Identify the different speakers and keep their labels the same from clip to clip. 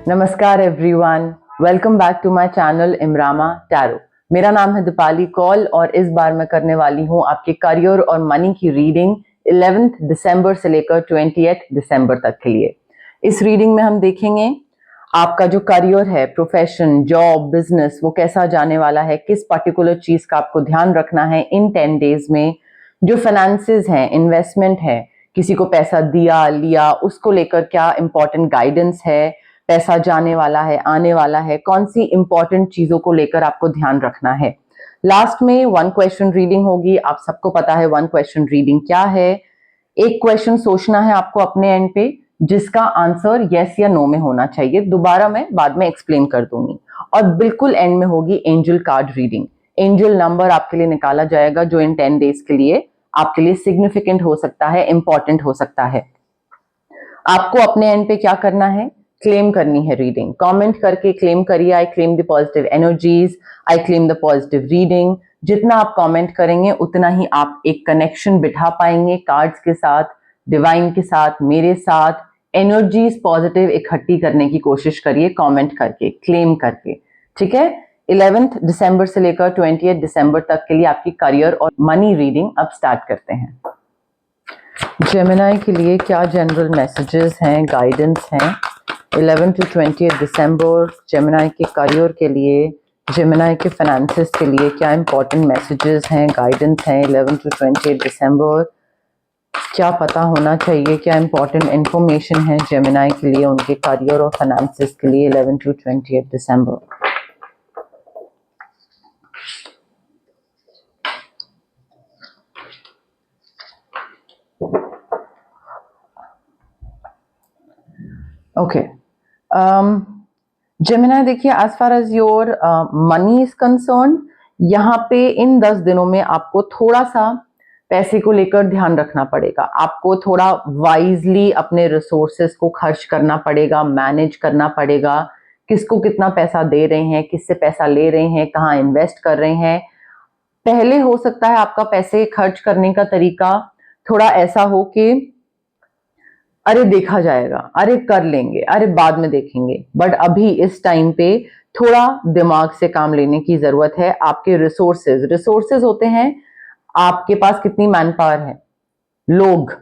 Speaker 1: नमस्कार everyone, welcome back to my channel इमरामा tarot. मेरा नाम है दीपाली कौल और इस बार मैं करने वाली हूँ आपके करियर और मनी की रीडिंग 11 दिसंबर से लेकर 20 दिसंबर तक के लिए। इस रीडिंग में हम देखेंगे आपका जो करियर है, प्रोफेशन, जॉब, बिजनेस, वो कैसा जाने वाला है, किस पर्टिकुलर चीज का आपको ध्यान रखना है इन 10 डेज में। जो फाइनेंसेस हैं, इन्वेस्टमेंट है, किसी को पैसा दिया लिया, उसको लेकर क्या इंपॉर्टेंट गाइडेंस है, पैसा जाने वाला है, आने वाला है, कौन सी इंपॉर्टेंट चीजों को लेकर आपको ध्यान रखना है। लास्ट में 1 क्वेश्चन रीडिंग होगी। आप सबको पता है 1 क्वेश्चन रीडिंग क्या है। एक क्वेश्चन सोचना है आपको अपने एंड पे, जिसका आंसर यस या नो में होना चाहिए। दोबारा मैं बाद में एक्सप्लेन कर दूंगी। और बिल्कुल एंड में होगी angel card reading. Angel number आपके लिए निकाला जाएगा जो इन 10 डेज के लिए आपके लिए सिग्निफिकेंट हो सकता है, इंपॉर्टेंट हो सकता है। आपको अपने एंड पे क्या करना है, क्लेम करनी है रीडिंग। कमेंट करके क्लेम करिए, आई claim the positive energies, I claim the positive reading. जितना आप कमेंट करेंगे उतना ही आप एक कनेक्शन बिठा पाएंगे कार्ड्स के साथ, डिवाइन के साथ, मेरे साथ। एनर्जीज पॉजिटिव इकट्ठी करने की कोशिश करिए कमेंट करके, क्लेम करके, ठीक है। 11 दिसंबर से लेकर 20 दिसंबर तक के लिए आपकी करियर और मनी रीडिंग अब स्टार्ट करते हैं। जेमिनी के लिए क्या जनरल मैसेजेस हैं, गाइडेंस हैं 11 to 20 दिसंबर जेमिनी के करियर के लिए, जेमिनी के फाइनेंसेस के लिए क्या इंपॉर्टेंट मैसेजेस हैं, गाइडेंस हैं 11 to 20 दिसंबर। क्या पता होना चाहिए, क्या इंपॉर्टेंट इंफॉर्मेशन है जेमिनी के लिए उनके करियर और फाइनेंसेस के लिए 11 to 20 दिसंबर। ओके, जेमिनी देखिए, as far as your money is concern, यहाँ पे इन 10 दिनों में आपको थोड़ा सा पैसे को लेकर ध्यान रखना पड़ेगा। आपको थोड़ा वाइजली अपने रिसोर्सेस को खर्च करना पड़ेगा, मैनेज करना पड़ेगा। किसको कितना पैसा दे रहे हैं, किससे पैसा ले रहे हैं, कहाँ इन्वेस्ट कर रहे हैं। पहले हो सकता है आपका पैसे खर्च करने का तरीका थोड़ा ऐसा हो कि अरे देखा जाएगा, अरे कर लेंगे, अरे बाद में देखेंगे। बट अभी इस टाइम पे थोड़ा दिमाग से काम लेने की जरूरत है। आपके रिसोर्सेज होते हैं, आपके पास कितनी मैन पावर है, लोग।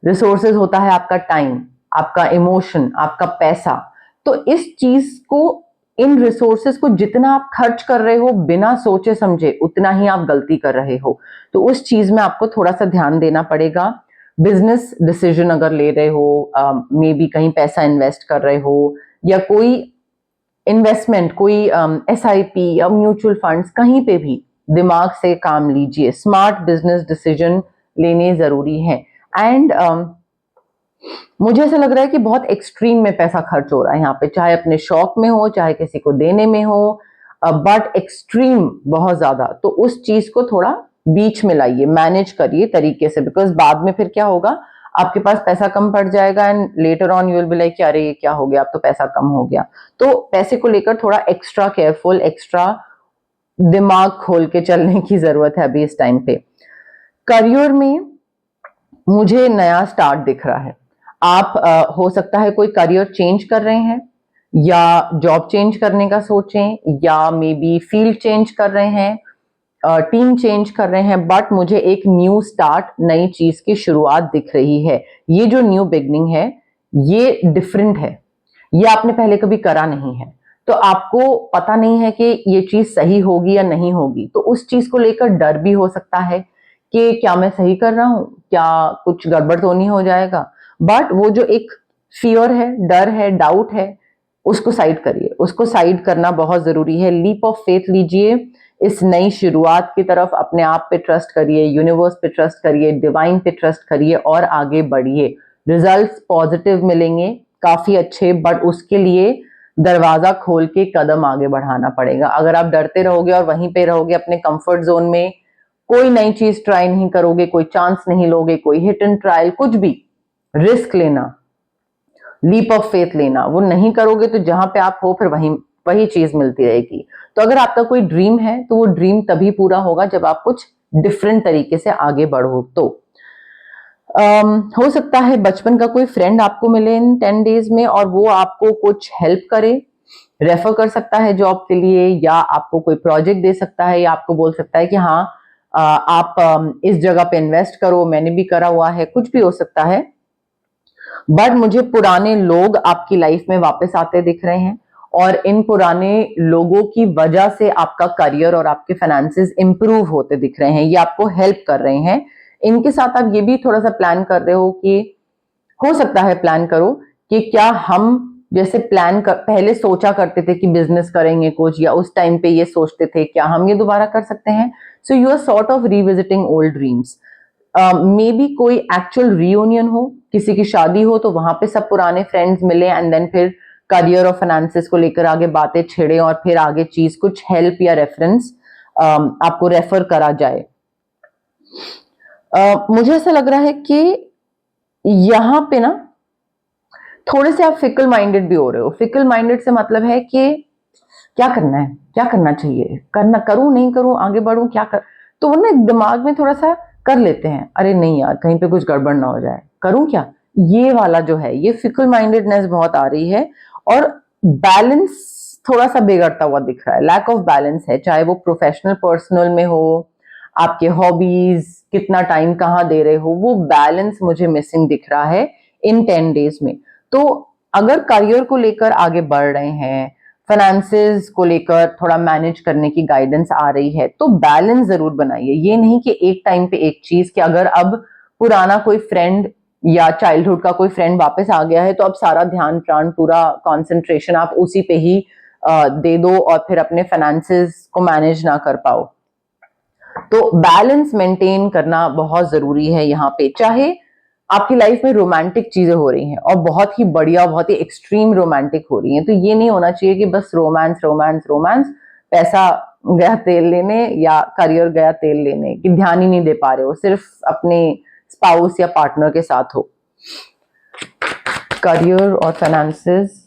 Speaker 1: रिसोर्सेज होता है आपका टाइम, आपका इमोशन, आपका पैसा। तो इस चीज को, इन रिसोर्सेज को जितना आप खर्च कर रहे हो बिना सोचे समझे, उतना ही आप गलती कर रहे हो। तो उस चीज में आपको थोड़ा सा ध्यान देना पड़ेगा। बिजनेस डिसीजन अगर ले रहे हो, मे बी कहीं पैसा इन्वेस्ट कर रहे हो, या कोई इन्वेस्टमेंट, कोई SIP या म्यूचुअल फंड्स, कहीं पे भी दिमाग से काम लीजिए। स्मार्ट बिजनेस डिसीजन लेने जरूरी है। एंड मुझे ऐसा लग रहा है कि बहुत एक्सट्रीम में पैसा खर्च हो रहा है यहाँ पे, चाहे अपने शौक में हो, चाहे किसी को देने में हो, बट एक्सट्रीम बहुत ज्यादा। तो उस चीज को थोड़ा बीच में लाइए, मैनेज करिए तरीके से, बिकॉज बाद में फिर क्या होगा, आपके पास पैसा कम पड़ जाएगा and later on you will be like अरे ये क्या हो गया, अब तो पैसा कम हो गया। तो पैसे को लेकर थोड़ा एक्स्ट्रा केयरफुल, एक्स्ट्रा दिमाग खोल के चलने की जरूरत है अभी इस टाइम पे। करियर में मुझे नया स्टार्ट दिख रहा है। आप हो सकता है कोई करियर चेंज कर रहे हैं, या जॉब चेंज करने का सोचें, या मे बी फील्ड चेंज कर रहे हैं, टीम चेंज कर रहे हैं। बट मुझे एक न्यू स्टार्ट, नई चीज की शुरुआत दिख रही है। ये जो न्यू बिगनिंग है ये डिफरेंट है, ये आपने पहले कभी करा नहीं है। तो आपको पता नहीं है कि ये चीज सही होगी या नहीं होगी। तो उस चीज को लेकर डर भी हो सकता है कि क्या मैं सही कर रहा हूं, क्या कुछ गड़बड़ तो नहीं हो जाएगा। बट वो जो एक फियर है, डर है, डाउट है, उसको साइड करिए। उसको साइड करना बहुत जरूरी है। लीप ऑफ फेथ लीजिए इस नई शुरुआत की तरफ। अपने आप पे ट्रस्ट करिए, यूनिवर्स पे ट्रस्ट करिए, डिवाइन पे ट्रस्ट करिए और आगे बढ़िए। रिजल्ट्स पॉजिटिव मिलेंगे, काफी अच्छे, बट उसके लिए दरवाजा खोल के कदम आगे बढ़ाना पड़ेगा। अगर आप डरते रहोगे और वहीं पे रहोगे अपने कंफर्ट जोन में, कोई नई चीज ट्राई नहीं करोगे, कोई चांस नहीं लोगे, कोई हिट एंड ट्रायल, कुछ भी रिस्क लेना, लीप ऑफ फेथ लेना, वो नहीं करोगे तो जहां पे आप हो फिर वही चीज मिलती रहेगी। तो अगर आपका कोई ड्रीम है तो वो ड्रीम तभी पूरा होगा जब आप कुछ डिफरेंट तरीके से आगे बढ़ो। तो हो सकता है बचपन का कोई फ्रेंड आपको मिले इन 10 डेज में और वो आपको कुछ हेल्प करे, रेफर कर सकता है जॉब के लिए, या आपको कोई प्रोजेक्ट दे सकता है, या आपको बोल सकता है कि हाँ आप इस जगह पे इन्वेस्ट करो, मैंने भी करा हुआ है, कुछ भी हो सकता है। बट मुझे पुराने लोग आपकी लाइफ में वापस आते दिख रहे हैं और इन पुराने लोगों की वजह से आपका करियर और आपके फाइनेंसेस इंप्रूव होते दिख रहे हैं, ये आपको हेल्प कर रहे हैं। इनके साथ आप ये भी थोड़ा सा प्लान कर रहे हो कि हो सकता है प्लान करो कि क्या हम जैसे पहले सोचा करते थे कि बिजनेस करेंगे कुछ, या उस टाइम पे ये सोचते थे क्या हम ये दोबारा कर सकते हैं। So you are sort of revisiting old dreams. Maybe कोई एक्चुअल रियूनियन हो, किसी की शादी हो, तो वहां पे सब पुराने फ्रेंड्स मिले एंड देन फिर करियर और फाइनेंसेस को लेकर आगे बातें छेड़े और फिर आगे चीज कुछ हेल्प या रेफरेंस आपको रेफर करा जाए। मुझे ऐसा लग रहा है कि यहाँ पे ना थोड़े से आप फिकल माइंडेड भी हो रहे हो। फिकल माइंडेड से मतलब है कि क्या करना है, क्या करना चाहिए, करना करूं नहीं करूं, आगे बढ़ूं क्या कर, तो वो ना दिमाग में थोड़ा सा कर लेते हैं, अरे नहीं यार कहीं पे कुछ गड़बड़ ना हो जाए, करूं क्या, ये वाला जो है ये फिकल माइंडेडनेस बहुत आ रही है। और बैलेंस थोड़ा सा बिगड़ता हुआ दिख रहा है, लैक ऑफ बैलेंस है, चाहे वो प्रोफेशनल पर्सनल में हो, आपके हॉबीज कितना टाइम कहाँ दे रहे हो, वो बैलेंस मुझे मिसिंग दिख रहा है इन 10 डेज में। तो अगर करियर को लेकर आगे बढ़ रहे हैं, फाइनेंसेस को लेकर थोड़ा मैनेज करने की गाइडेंस आ रही है, तो बैलेंस जरूर बनाइए। ये नहीं कि एक टाइम पे एक चीज, कि अगर अब पुराना कोई फ्रेंड या चाइल्डहुड का कोई फ्रेंड वापस आ गया है तो अब सारा ध्यान प्राण पूरा कंसंट्रेशन आप उसी पे ही दे दो और फिर अपने फाइनेंसेस को मैनेज ना कर पाओ। तो बैलेंस मेंटेन करना बहुत जरूरी है यहाँ पे। चाहे आपकी लाइफ में रोमांटिक चीजें हो रही हैं और बहुत ही बढ़िया, बहुत ही एक्सट्रीम रोमांटिक हो रही हैं, तो ये नहीं होना चाहिए कि बस रोमांस रोमांस रोमांस, पैसा गया तेल लेने या करियर गया तेल लेने, कि ध्यान ही नहीं दे पा रहे हो, सिर्फ अपने स्पाउस या पार्टनर के साथ हो। करियर और फाइनेंसेस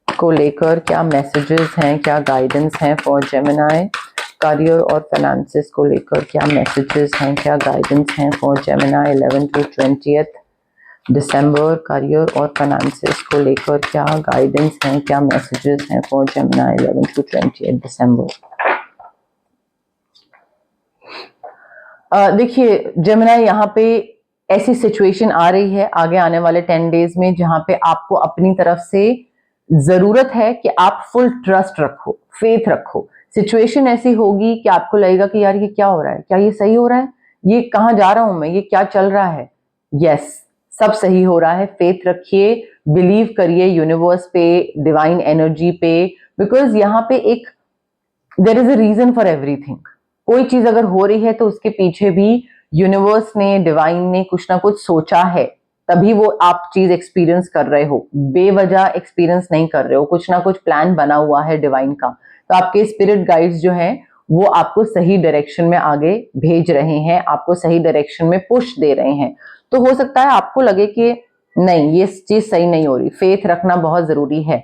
Speaker 1: को लेकर क्या मैसेजेस हैं, क्या गाइडेंस हैं फॉर जेमिनी? करियर और फाइनेंसेस को लेकर क्या मैसेजेस हैं, क्या गाइडेंस हैं for Gemini 11 to 20 December? Career और फाइनेंसेस को लेकर क्या गाइडेंस हैं, क्या मैसेजेस हैं फॉर जेमिनी 11 to 20 दिसंबर? देखिए जेमिनी, यहाँ पे ऐसी सिचुएशन आ रही है आगे आने वाले 10 डेज में जहां पे आपको अपनी तरफ से जरूरत है कि आप फुल ट्रस्ट रखो, फेथ रखो। सिचुएशन ऐसी होगी कि आपको लगेगा कि यार ये क्या हो रहा है, क्या ये सही हो रहा है, ये कहाँ जा रहा हूं मैं, ये क्या चल रहा है। यस, सब सही हो रहा है, फेथ रखिए, बिलीव करिए यूनिवर्स पे, डिवाइन एनर्जी पे, बिकॉज यहाँ पे एक there is a reason for everything. कोई चीज अगर हो रही है तो उसके पीछे भी यूनिवर्स ने, डिवाइन ने कुछ ना कुछ सोचा है, तभी वो आप चीज एक्सपीरियंस कर रहे हो। बेवजह एक्सपीरियंस नहीं कर रहे हो, कुछ ना कुछ प्लान बना हुआ है डिवाइन का। तो आपके स्पिरिट गाइड्स जो हैं वो आपको सही डायरेक्शन में आगे भेज रहे हैं, आपको सही डायरेक्शन में पुश दे रहे हैं। तो हो सकता है आपको लगे कि नहीं ये चीज सही नहीं हो रही, फेथ रखना बहुत जरूरी है।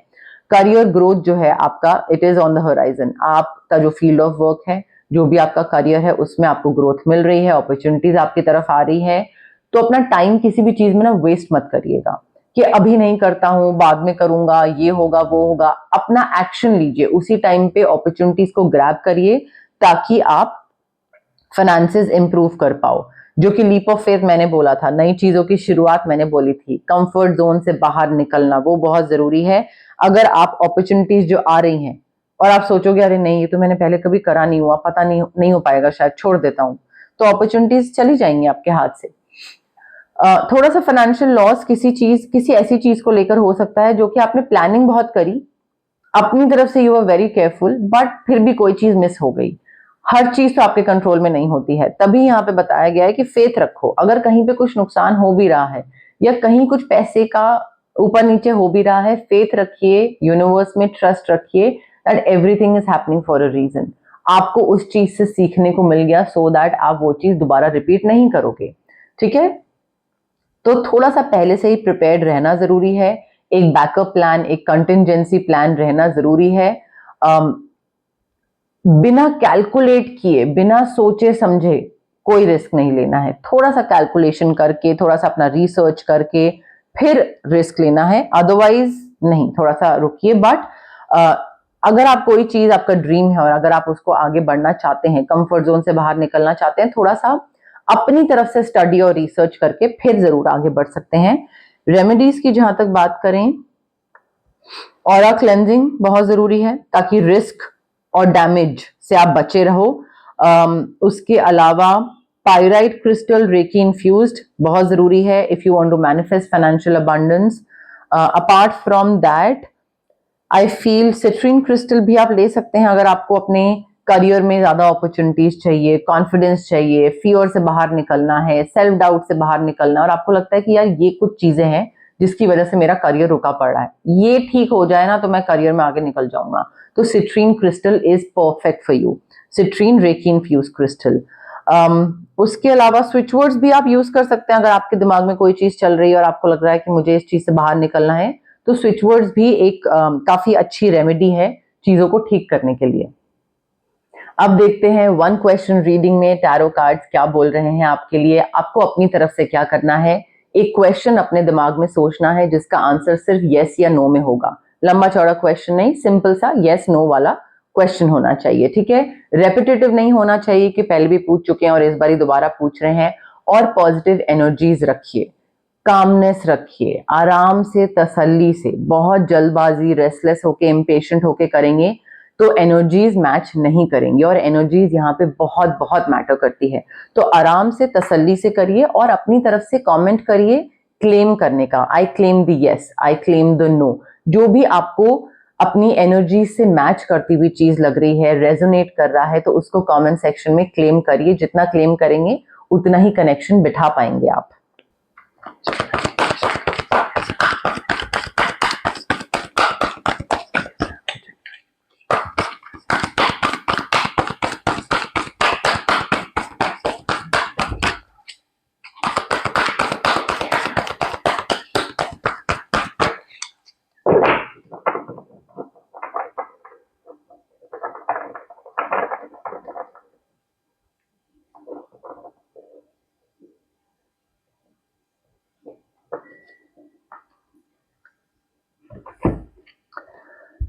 Speaker 1: करियर ग्रोथ जो है आपका, it is on the horizon. आपका जो फील्ड ऑफ वर्क है, जो भी आपका करियर है, उसमें आपको ग्रोथ मिल रही है, अपॉर्चुनिटीज आपकी तरफ आ रही है। तो अपना टाइम किसी भी चीज में ना वेस्ट मत करिएगा कि अभी नहीं करता हूं, बाद में करूंगा, ये होगा वो होगा। अपना एक्शन लीजिए, उसी टाइम पे अपॉर्चुनिटीज को ग्रैब करिए ताकि आप फाइनेंसेस इंप्रूव कर पाओ। जो कि लीप ऑफ फेथ मैंने बोला था, नई चीजों की शुरुआत मैंने बोली थी, कंफर्ट जोन से बाहर निकलना वो बहुत जरूरी है। अगर आप अपॉर्चुनिटीज जो आ रही हैं और आप सोचोगे अरे नहीं ये तो मैंने पहले कभी करा नहीं हुआ, पता नहीं हो पाएगा, शायद छोड़ देता हूं, तो अपॉर्चुनिटीज चली जाएंगी आपके हाथ से। थोड़ा सा फाइनेंशियल लॉस किसी ऐसी चीज को लेकर हो सकता है जो कि आपने प्लानिंग बहुत करी, अपनी तरफ से you are very careful, but फिर भी कोई चीज मिस हो गई। हर चीज तो आपके कंट्रोल में नहीं होती है, तभी यहाँ पे बताया गया है कि फेथ रखो। अगर कहीं पे कुछ नुकसान हो भी रहा है या कहीं कुछ पैसे का ऊपर नीचे हो भी रहा है, फेथ रखिए, यूनिवर्स में ट्रस्ट रखिए that everything is happening for a reason. आपको उस चीज से सीखने को मिल गया, सो दैट आप वो चीज दोबारा रिपीट नहीं करोगे। ठीक है, तो थोड़ा सा पहले से ही प्रिपेयर्ड रहना जरूरी है, एक बैकअप प्लान, एक कंटिजेंसी प्लान रहना जरूरी है। बिना कैलकुलेट किए, बिना सोचे समझे कोई रिस्क नहीं लेना है, थोड़ा सा कैलकुलेशन करके, थोड़ा सा अपना रिसर्च करके फिर रिस्क लेना है, अदरवाइज नहीं, थोड़ा सा रुकिए। बट अगर आप कोई चीज आपका ड्रीम है और अगर आप उसको आगे बढ़ना चाहते हैं, कंफर्ट जोन से बाहर निकलना चाहते हैं, थोड़ा सा अपनी तरफ से स्टडी और रिसर्च करके फिर जरूर आगे बढ़ सकते हैं। रेमेडीज की जहां तक बात करें, ऑरा क्लेंजिंग बहुत जरूरी है ताकि रिस्क और डैमेज से आप बचे रहो। उसके अलावा पायराइट क्रिस्टल रेकी इन्फ्यूज्ड बहुत जरूरी है if you want to manifest financial abundance. Apart from that I feel citrine crystal भी आप ले सकते हैं अगर आपको अपने करियर में ज्यादा अपॉर्चुनिटीज चाहिए, कॉन्फिडेंस चाहिए, फियर से बाहर निकलना है, सेल्फ डाउट से बाहर निकलना है और आपको लगता है कि यार ये कुछ चीजें हैं जिसकी वजह से मेरा करियर रुका पड़ रहा है, ये ठीक हो जाए ना तो मैं करियर में आगे निकल जाऊंगा, तो citrine crystal is perfect for you, citrine reiki infuse crystal. उसके अलावा स्विच वर्ड्स भी आप यूज कर सकते हैं अगर आपके दिमाग में कोई चीज चल रही है और आपको लग रहा है कि मुझे इस चीज से बाहर निकलना है, तो स्विच वर्ड्स भी एक काफी अच्छी रेमेडी है चीजों को ठीक करने के लिए। अब देखते हैं वन क्वेश्चन रीडिंग में टैरो कार्ड्स क्या बोल रहे हैं आपके लिए। आपको अपनी तरफ से क्या करना है, एक क्वेश्चन अपने दिमाग में सोचना है जिसका आंसर सिर्फ यस या नो में होगा, लंबा चौड़ा क्वेश्चन नहीं, सिंपल सा यस नो वाला क्वेश्चन होना चाहिए, ठीक है। रेपिटेटिव नहीं होना चाहिए कि पहले भी पूछ चुके हैं और इस बार दोबारा पूछ रहे हैं। और पॉजिटिव एनर्जीज रखिए, कामनेस रखिए, आराम से, तसल्ली से। बहुत जल्दबाजी, रेस्टलेस होके, इम्पेशेंट होके करेंगे तो एनर्जीज मैच नहीं करेंगी और एनर्जीज यहाँ पे बहुत बहुत मैटर करती है। तो आराम से, तसल्ली से करिए और अपनी तरफ से कमेंट करिए क्लेम करने का, I claim the yes, I claim the no. जो भी आपको अपनी एनर्जी से मैच करती हुई चीज लग रही है, रेजोनेट कर रहा है, तो उसको कमेंट सेक्शन में क्लेम करिए। जितना क्लेम करेंगे उतना ही कनेक्शन बिठा पाएंगे आप।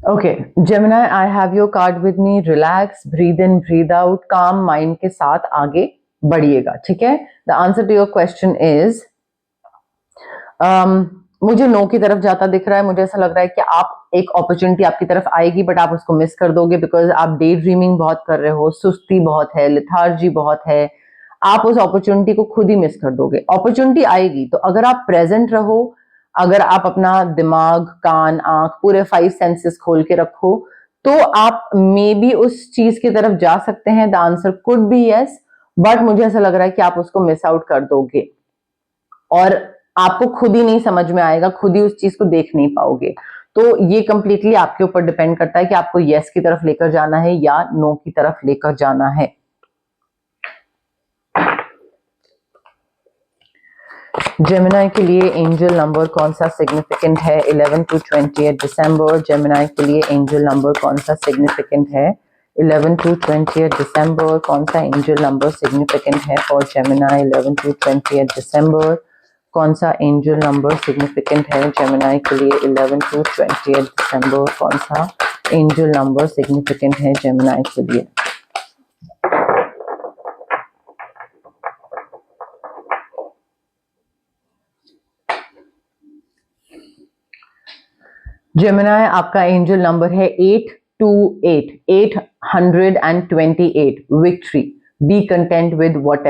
Speaker 1: Okay Gemini, I have your card with me. Relax, breathe in, breathe out, calm mind के साथ आगे बढ़िएगा, ठीक है। The answer to your question is मुझे नो की तरफ जाता दिख रहा है। मुझे ऐसा लग रहा है कि आप एक अपॉर्चुनिटी आपकी तरफ आएगी बट आप उसको मिस कर दोगे बिकॉज आप डे ड्रीमिंग बहुत कर रहे हो, सुस्ती बहुत है, लिथार्जी बहुत है, आप उस अपॉर्चुनिटी को खुद ही मिस कर दोगे। अपॉर्चुनिटी आएगी तो अगर आप प्रेजेंट रहो, अगर आप अपना दिमाग, कान, आंख, पूरे 5 सेंसेस खोल के रखो तो आप मे बी उस चीज की तरफ जा सकते हैं। The answer could be yes, but मुझे ऐसा लग रहा है कि आप उसको मिस आउट कर दोगे और आपको खुद ही नहीं समझ में आएगा, खुद ही उस चीज को देख नहीं पाओगे। तो ये कंप्लीटली आपके ऊपर डिपेंड करता है कि आपको यस की तरफ लेकर जाना है या नो की तरफ लेकर जाना है। जेमिनी के लिए एंजल नंबर कौन सा सिग्निफिकेंट है 11 to 28 दिसंबर? जेमिनी के लिए एंजल नंबर कौन सा सिग्निफिकेंट है 11 to 28 दिसंबर? कौन सा एंजल नंबर सिग्निफिकेंट है फॉर जेमिनी 11 to 28 दिसंबर? कौन सा एंजल नंबर सिग्निफिकेंट है जेमिनी के लिए 11 to 28 दिसंबर? कौन सा एंजल नंबर सिग्निफिकेंट है जेमिनी के लिए? जेमिनी, आपका एंजल नंबर है 828, 828, victory. B content with what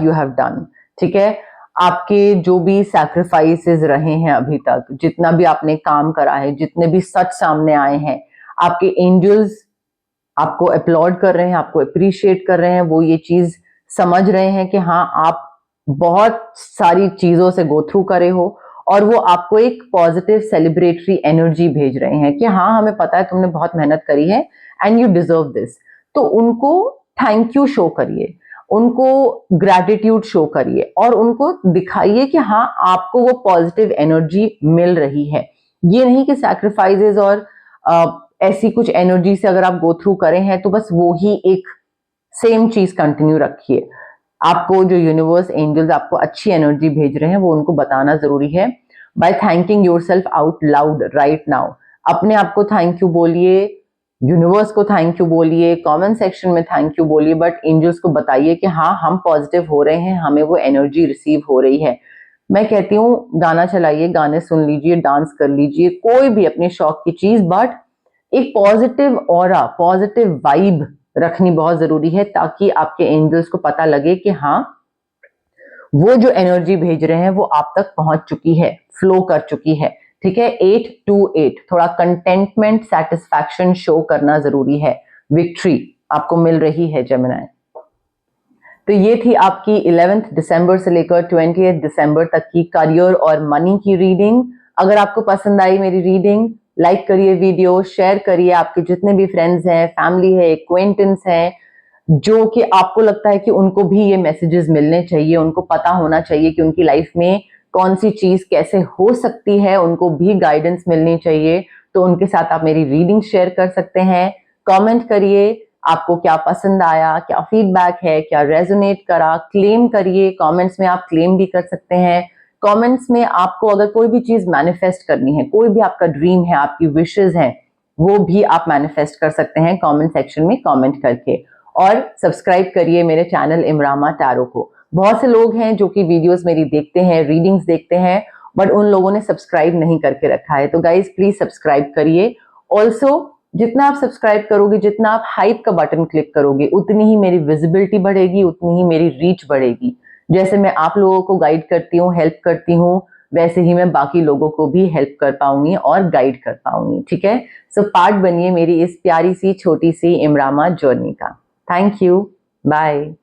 Speaker 1: you have done, ठीक है। आपके जो भी सैक्रिफाइसेस रहे हैं अभी तक, जितना भी आपने काम करा है, जितने भी सच सामने आए हैं, आपके एंजल्स आपको अपलॉड कर रहे हैं, आपको अप्रिशिएट कर रहे हैं। वो ये चीज समझ रहे हैं कि हाँ, आप बहुत सारी चीजों से गो थ्रू करे हो और वो आपको एक पॉजिटिव सेलिब्रेटरी एनर्जी भेज रहे हैं कि हाँ, हमें पता है तुमने बहुत मेहनत करी है एंड यू डिजर्व दिस। तो उनको थैंक यू शो करिए, उनको ग्रैटिट्यूड शो करिए और उनको दिखाइए कि हाँ, आपको वो पॉजिटिव एनर्जी मिल रही है। ये नहीं कि सैक्रिफाइसेस और ऐसी कुछ एनर्जी से अगर आप गो थ्रू करें हैं तो बस वो ही एक सेम चीज कंटिन्यू रखिए। आपको जो यूनिवर्स एंजल्स आपको अच्छी एनर्जी भेज रहे हैं वो उनको बताना जरूरी है। By thanking yourself out loud right now, अपने आप को थैंक यू बोलिए, यूनिवर्स को थैंक यू बोलिए, कमेंट सेक्शन में थैंक यू बोलिए, बट एंजल्स को बताइए कि हाँ हम पॉजिटिव हो रहे हैं, हमें वो एनर्जी रिसीव हो रही है। मैं कहती हूँ गाना चलाइए, गाने सुन लीजिए, डांस कर लीजिए, कोई भी अपने शौक की चीज, बट एक पॉजिटिव ऑरा, पॉजिटिव वाइब रखनी बहुत जरूरी है, ताकि आपके एंजल्स को पता लगे कि हाँ वो जो एनर्जी भेज रहे हैं वो आप तक पहुंच चुकी है, फ्लो कर चुकी है। ठीक है, 828 थोड़ा कंटेंटमेंट, सेटिस्फैक्शन शो करना जरूरी है, विक्ट्री आपको मिल रही है जेमिनी। तो ये थी आपकी 11 दिसंबर से लेकर 20 दिसंबर तक की करियर और मनी की रीडिंग। अगर आपको पसंद आई मेरी रीडिंग, लाइक करिए वीडियो, शेयर करिए, आपके जितने भी फ्रेंड्स हैं, फैमिली है, एक्वेंटेंस हैं, जो कि आपको लगता है कि उनको भी ये मैसेजेस मिलने चाहिए, उनको पता होना चाहिए कि उनकी लाइफ में कौन सी चीज कैसे हो सकती है, उनको भी गाइडेंस मिलनी चाहिए, तो उनके साथ आप मेरी रीडिंग शेयर कर सकते हैं। कमेंट करिए आपको क्या पसंद आया, क्या फीडबैक है, क्या रेजोनेट करा, क्लेम करिए, कमेंट्स में आप क्लेम भी कर सकते हैं। कमेंट्स में आपको अगर कोई भी चीज मैनिफेस्ट करनी है, कोई भी आपका ड्रीम है, आपकी विशेस हैं, वो भी आप मैनिफेस्ट कर सकते हैं कमेंट सेक्शन में कमेंट करके। और सब्सक्राइब करिए मेरे चैनल इमरामा टैरो को। बहुत से लोग हैं जो कि वीडियोस मेरी देखते हैं, रीडिंग्स देखते हैं, बट उन लोगों ने सब्सक्राइब नहीं करके रखा है, तो गाइज प्लीज सब्सक्राइब करिए। ऑल्सो जितना आप सब्सक्राइब करोगे, जितना आप हाइप का बटन क्लिक करोगे, उतनी ही मेरी विजिबिलिटी बढ़ेगी, उतनी ही मेरी रीच बढ़ेगी। जैसे मैं आप लोगों को गाइड करती हूँ, हेल्प करती हूँ, वैसे ही मैं बाकी लोगों को भी हेल्प कर पाऊंगी और गाइड कर पाऊंगी। ठीक है, सो पार्ट बनिए मेरी इस प्यारी सी छोटी सी इमरामा जर्नी का। Thank you, bye.